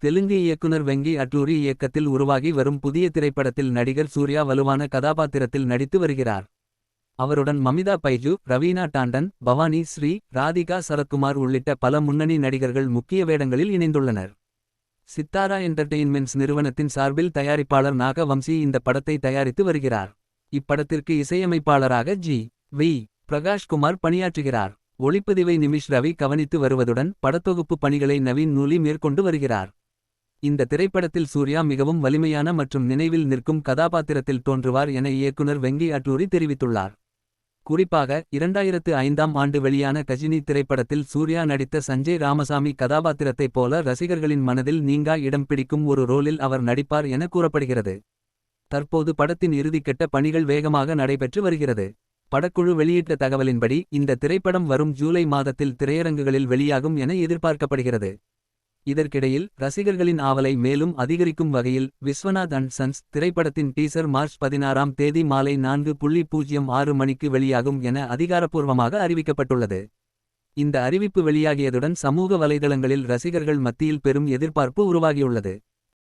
தெலுங்கு இயக்குனர் வெங்கி அட்லூரி இயக்கத்தில் உருவாகி வரும் புதிய திரைப்படத்தில் நடிகர் சூர்யா வலுவான கதாபாத்திரத்தில் நடித்து வருகிறார். அவருடன் மமிதா பைஜு, ரவீனா டாண்டன், பவானி ஸ்ரீ, ராதிகா சரத்குமார் உள்ளிட்ட பல முன்னணி நடிகர்கள் முக்கிய வேடங்களில் இணைந்துள்ளனர். சித்தாரா என்டர்டெயின்மென்ட்ஸ் நிறுவனத்தின் சார்பில் தயாரிப்பாளர் நாக வம்சி இந்த படத்தை தயாரித்து வருகிறார். இப்படத்திற்கு இசையமைப்பாளராக வி. பிரகாஷ்குமார் பணியாற்றுகிறார். ஒளிப்பதிவை நிமிஷ் ரவி கவனித்து வருவதுடன் படத்தொகுப்பு பணிகளை நவீன் நூலி மேற்கொண்டு வருகிறார். இந்த திரைப்படத்தில் சூர்யா மிகவும் வலிமையான மற்றும் நினைவில் நிற்கும் கதாபாத்திரத்தில் தோன்றுவார் என இயக்குனர் வெங்கி அட்லூரி தெரிவித்துள்ளார். குறிப்பாக 2005ஆம் ஆண்டு வெளியான கஜினி திரைப்படத்தில் சூர்யா நடித்த சஞ்சய் ராமசாமி கதாபாத்திரத்தைப் போல ரசிகர்களின் மனதில் நீங்கா இடம் பிடிக்கும் ஒரு ரோலில் அவர் நடிப்பார் என கூறப்படுகிறது. தற்போது படத்தின் இறுதிக்கட்ட பணிகள் வேகமாக நடைபெற்று வருகிறது. படக்குழு வெளியிட்ட தகவலின்படி இந்த திரைப்படம் வரும் ஜூலை மாதத்தில் திரையரங்குகளில் வெளியாகும் என எதிர்பார்க்கப்படுகிறது. இதற்கிடையில் ரசிகர்களின் ஆவலை மேலும் அதிகரிக்கும் வகையில் விஸ்வநாத் அண்ட் சன்ஸ் திரைப்படத்தின் டீசர் மார்ச் 16ஆம் தேதி மாலை 4:06 மணிக்கு வெளியாகும் என அதிகாரப்பூர்வமாக அறிவிக்கப்பட்டுள்ளது. இந்த அறிவிப்பு வெளியாகியதுடன் சமூக வலைதளங்களில் ரசிகர்கள் மத்தியில் பெரும் எதிர்பார்ப்பு உருவாகியுள்ளது.